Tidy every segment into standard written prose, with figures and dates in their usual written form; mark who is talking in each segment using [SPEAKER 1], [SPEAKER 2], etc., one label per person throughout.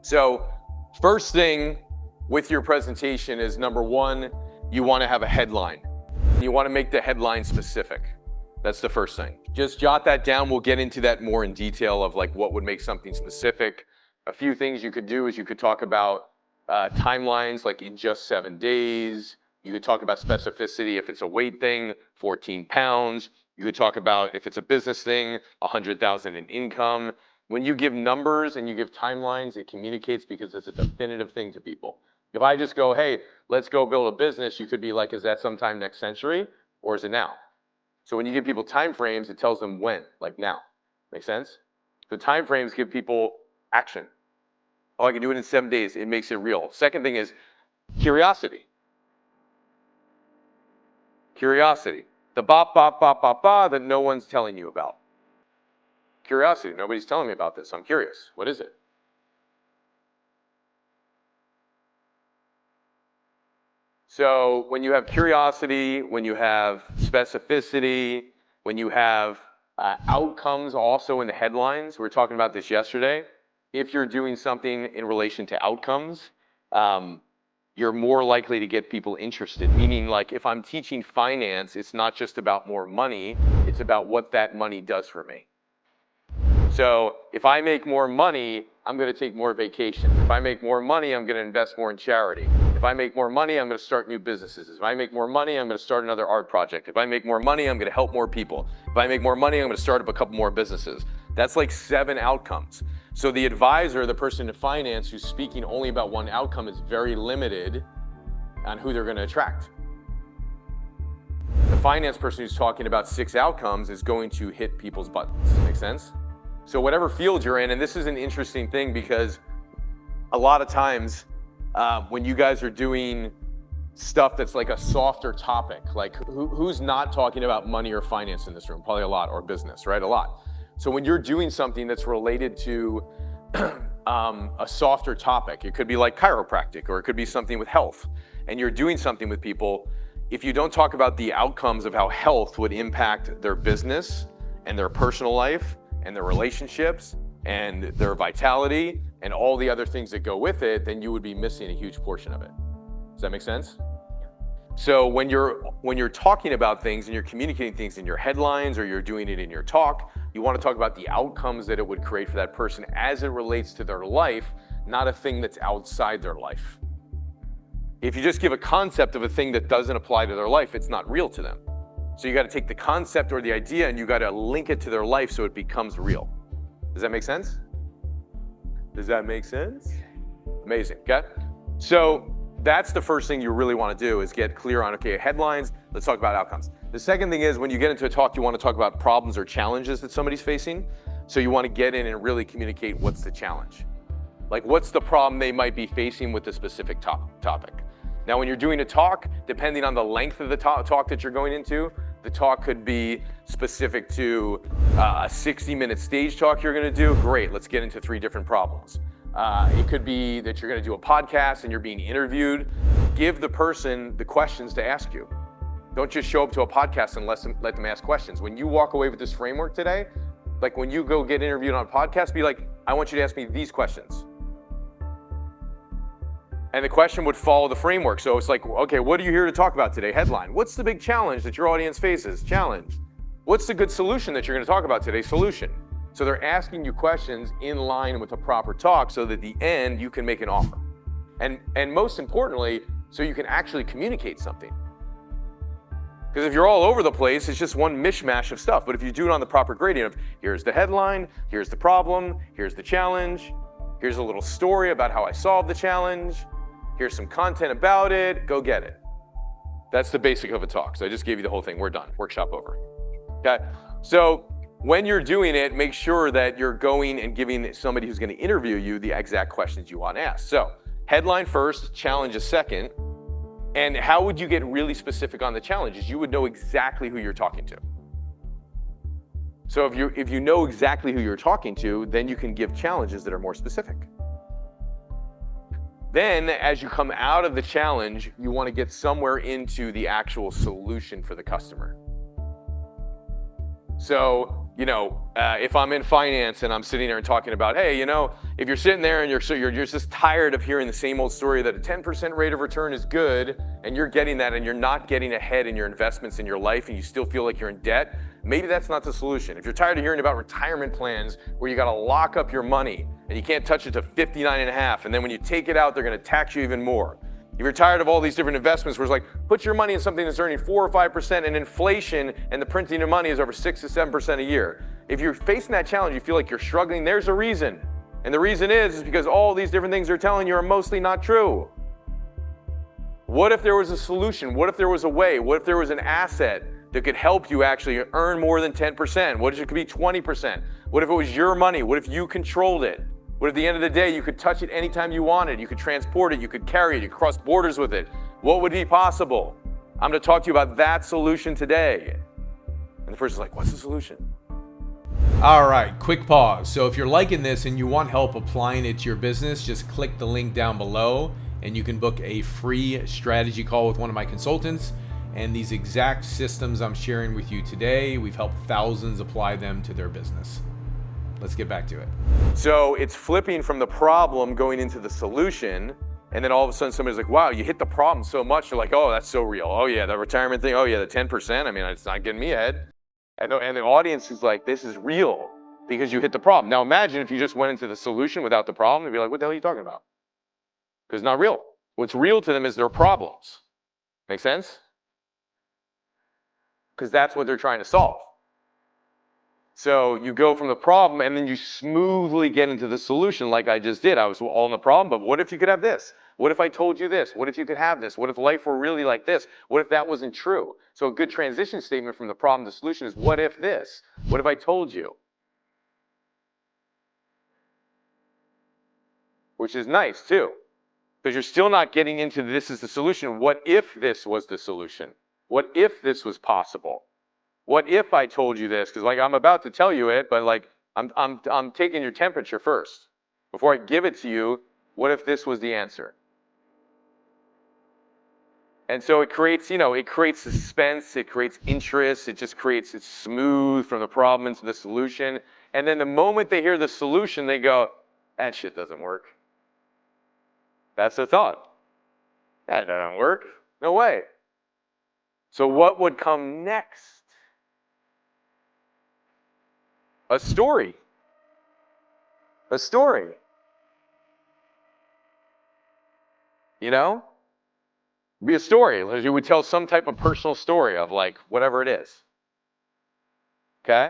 [SPEAKER 1] So first thing with your presentation is, number one, you want to have a headline. You want to make the headline specific. That's the first thing. Just jot that down. We'll get into that more in detail of like what would make something specific. A few things you could do is you could talk about timelines, like in just 7 days. You could talk about specificity if it's a weight thing, 14 pounds. You could talk about if it's a business thing, 100,000 in income. When you give numbers and you give timelines, it communicates because it's a definitive thing to people. If I just go, hey, let's go build a business, you could be like, is that sometime next century or is it now? So when you give people time frames, it tells them when, like now. Make sense? So time frames give people action. Oh, I can do it in 7 days. It makes it real. Second thing is curiosity. Curiosity. The bop, bop, bop, bop, bop that no one's telling you about. Curiosity. Nobody's telling me about this. I'm curious. What is it? So when you have curiosity, when you have specificity, when you have outcomes also in the headlines, we were talking about this yesterday. If you're doing something in relation to outcomes, you're more likely to get people interested. Meaning, like, if I'm teaching finance, it's not just about more money, it's about what that money does for me. So if I make more money, I'm going to take more vacations. If I make more money, I'm going to invest more in charity. If I make more money, I'm going to start new businesses. If I make more money, I'm going to start another art project. If I make more money, I'm going to help more people. If I make more money, I'm going to start up a couple more businesses. That's like 7 outcomes. So the advisor, the person in finance who's speaking only about one outcome, is very limited on who they're going to attract. The finance person who's talking about 6 outcomes is going to hit people's buttons. Make sense? So whatever field you're in, and this is an interesting thing because a lot of times when you guys are doing stuff that's like a softer topic, like who's not talking about money or finance in this room? Probably a lot, or business, right? A lot. So when you're doing something that's related to a softer topic, it could be like chiropractic, or it could be something with health, and you're doing something with people, if you don't talk about the outcomes of how health would impact their business and their personal life and their relationships and their vitality and all the other things that go with it, then you would be missing a huge portion of it. Does that make sense? So when you're talking about things and you're communicating things in your headlines, or you're doing it in your talk, you want to talk about the outcomes that it would create for that person as it relates to their life, not a thing that's outside their life. If you just give a concept of a thing that doesn't apply to their life, it's not real to them. So you got to take the concept or the idea and you got to link it to their life so it becomes real. Does that make sense? Does that make sense? Amazing, okay? So that's the first thing you really want to do, is get clear on, okay, headlines, let's talk about outcomes. The second thing is, when you get into a talk, you want to talk about problems or challenges that somebody's facing. So you want to get in and really communicate what's the challenge. Like, what's the problem they might be facing with a specific topic. Now, when you're doing a talk, depending on the length of the talk that you're going into, the talk could be specific to a 60-minute stage talk you're going to do. Great, let's get into 3 different problems. It could be that you're going to do a podcast and you're being interviewed. Give the person the questions to ask you. Don't just show up to a podcast and let them ask questions. When you walk away with this framework today, like when you go get interviewed on a podcast, be like, I want you to ask me these questions. And the question would follow the framework. So it's like, okay, what are you here to talk about today? Headline. What's the big challenge that your audience faces? Challenge. What's the good solution that you're going to talk about today? Solution. So they're asking you questions in line with a proper talk so that at the end you can make an offer. And most importantly, so you can actually communicate something. Because if you're all over the place, it's just one mishmash of stuff. But if you do it on the proper gradient of, here's the headline, here's the problem, here's the challenge, here's a little story about how I solved the challenge, here's some content about it, go get it. That's the basic of a talk. So I just gave you the whole thing. We're done. Workshop over. Okay? So when you're doing it, make sure that you're going and giving somebody who's going to interview you the exact questions you want asked. So headline first, challenge is second. And how would you get really specific on the challenges? You would know exactly who you're talking to. So if you know exactly who you're talking to, then you can give challenges that are more specific. Then, as you come out of the challenge, you want to get somewhere into the actual solution for the customer. So if I'm in finance and I'm sitting there and talking about, hey, if you're sitting there and you're just tired of hearing the same old story that a 10% rate of return is good, and you're getting that and you're not getting ahead in your investments in your life and you still feel like you're in debt, maybe that's not the solution. If you're tired of hearing about retirement plans where you got to lock up your money and you can't touch it to 59 and a half, and then when you take it out, they're going to tax you even more. If you're tired of all these different investments where it's like, put your money in something that's earning 4 or 5% and inflation and the printing of money is over 6 to 7% a year. If you're facing that challenge, you feel like you're struggling, there's a reason. And the reason is because all these different things they're telling you are mostly not true. What if there was a solution? What if there was a way? What if there was an asset that could help you actually earn more than 10%? What if it could be 20%? What if it was your money? What if you controlled it? What if at the end of the day you could touch it anytime you wanted? You could transport it, you could carry it, you could cross borders with it. What would be possible? I'm going to talk to you about that solution today. And the person's like, what's the solution?
[SPEAKER 2] All right, quick pause. So if you're liking this and you want help applying it to your business, just click the link down below and you can book a free strategy call with one of my consultants. And these exact systems I'm sharing with you today, we've helped thousands apply them to their business. Let's get back to it.
[SPEAKER 1] So it's flipping from the problem going into the solution, and then all of a sudden somebody's like, wow, you hit the problem so much. You're like, oh, that's so real. Oh yeah, the retirement thing. Oh yeah, the 10%. I mean, it's not getting me ahead. And the audience is like, this is real because you hit the problem. Now imagine if you just went into the solution without the problem, they'd be like, what the hell are you talking about? Because it's not real. What's real to them is their problems. Make sense? Because that's what they're trying to solve. So you go from the problem and then you smoothly get into the solution like I just did. I was all in the problem, but what if you could have this? What if I told you this? What if you could have this? What if life were really like this? What if that wasn't true? So a good transition statement from the problem to the solution is, what if this? What if I told you? Which is nice too, because you're still not getting into this is the solution. What if this was the solution? What if this was possible? What if I told you this? Because like I'm about to tell you it, but like I'm taking your temperature first. Before I give it to you, what if this was the answer? And so it creates, it creates suspense, it creates interest, it's smooth from the problem into the solution. And then the moment they hear the solution, they go, that shit doesn't work. That's the thought. That doesn't work. No way. So what would come next? A story. A story. Be a story. You would tell some type of personal story of like whatever it is. Okay?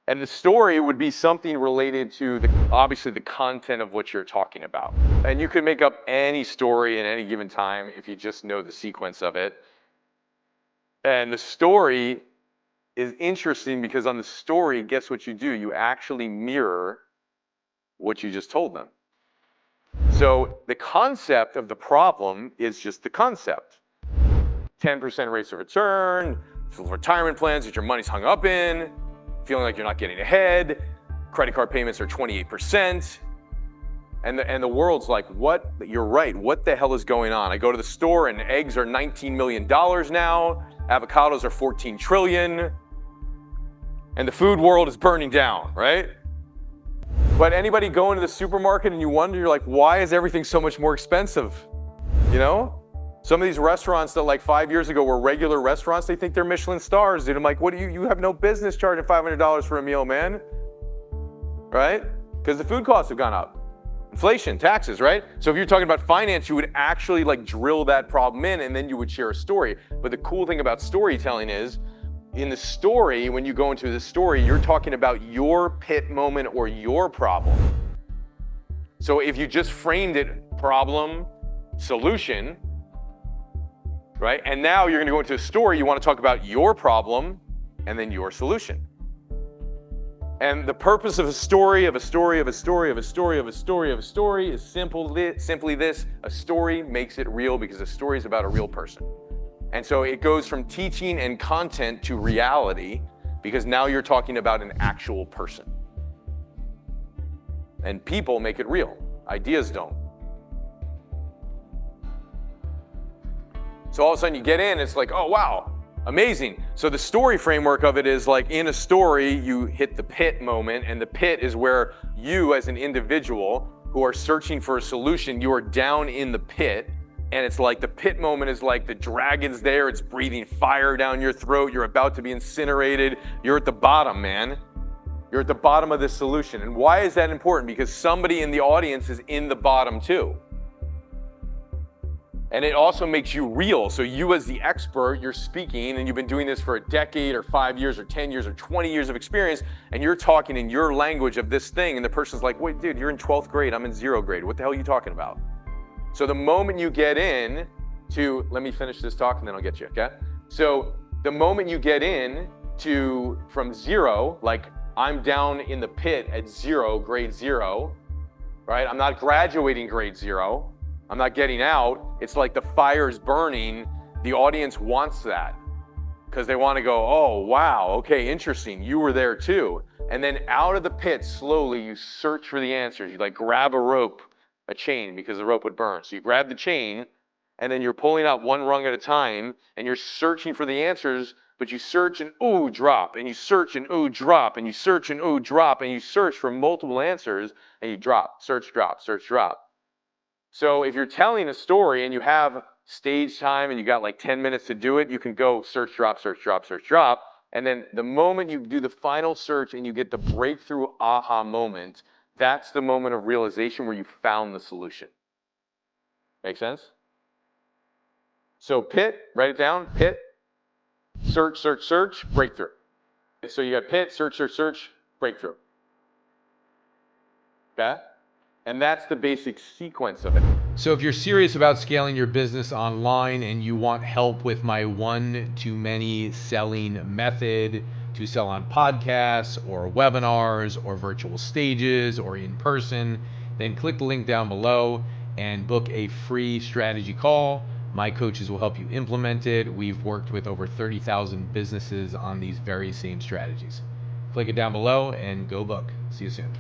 [SPEAKER 1] And the story would be something related to obviously the content of what you're talking about. And you could make up any story at any given time if you just know the sequence of it. And the story is interesting because on the story, guess what you do? You actually mirror what you just told them. So the concept of the problem is just the concept. 10% rates of return, retirement plans that your money's hung up in, feeling like you're not getting ahead, credit card payments are 28%. And the world's like, what? You're right. What the hell is going on? I go to the store and eggs are $19 million now. Avocados are 14 trillion. And the food world is burning down, right? But anybody go into the supermarket and you wonder, you're like, why is everything so much more expensive? Some of these restaurants that like 5 years ago were regular restaurants, they think they're Michelin stars, dude. I'm like, what you have no business charging $500 for a meal, man. Right? Because the food costs have gone up. Inflation, taxes, right? So if you're talking about finance, you would actually like drill that problem in and then you would share a story. But the cool thing about storytelling is, in the story, when you go into the story, you're talking about your pit moment or your problem. So if you just framed it problem, solution, right? And now you're going to go into a story, you want to talk about your problem and then your solution. And the purpose of a story, of a story, of a story, of a story, of a story, of a story is simply this: a story makes it real because a story is about a real person. And so it goes from teaching and content to reality because now you're talking about an actual person. And people make it real. Ideas don't. So all of a sudden you get in, it's like, oh wow, Amazing. So the story framework of it is like in a story, you hit the pit moment, and the pit is where you as an individual who are searching for a solution, you are down in the pit. And it's like the pit moment is like the dragon's there, it's breathing fire down your throat, you're about to be incinerated, you're at the bottom, man. You're at the bottom of this solution. And why is that important? Because somebody in the audience is in the bottom too. And it also makes you real. So you as the expert, you're speaking and you've been doing this for a decade or 5 years or 10 years or 20 years of experience, and you're talking in your language of this thing, and the person's like, wait, dude, you're in 12th grade, I'm in 0th grade. What the hell are you talking about? So the moment you get in to, let me finish this talk and then I'll get you, okay? So the moment you get in to, from 0, like I'm down in the pit at 0, grade 0, right? I'm not graduating grade 0. I'm not getting out. It's like the fire's burning. The audience wants that because they want to go, oh, wow, okay, interesting. You were there too. And then out of the pit, slowly, you search for the answers. You like grab a rope, a chain, because the rope would burn. So you grab the chain and then you're pulling out one rung at a time and you're searching for the answers, but you search and ooh, drop, and you search and ooh, drop, and you search and ooh, drop, and you search for multiple answers and you drop, search, drop, search, drop. So if you're telling a story and you have stage time and you got like 10 minutes to do it, you can go search, drop, search, drop, search, drop. And then the moment you do the final search and you get the breakthrough aha moment, that's the moment of realization where you found the solution. Make sense? So pit, write it down, pit, search, search, search, breakthrough. So you got pit, search, search, search, breakthrough. Okay? And that's the basic sequence of it.
[SPEAKER 2] So if you're serious about scaling your business online and you want help with my one-to-many selling method to sell on podcasts or webinars or virtual stages or in person, then click the link down below and book a free strategy call. My coaches will help you implement it. We've worked with over 30,000 businesses on these very same strategies. Click it down below and go book. See you soon.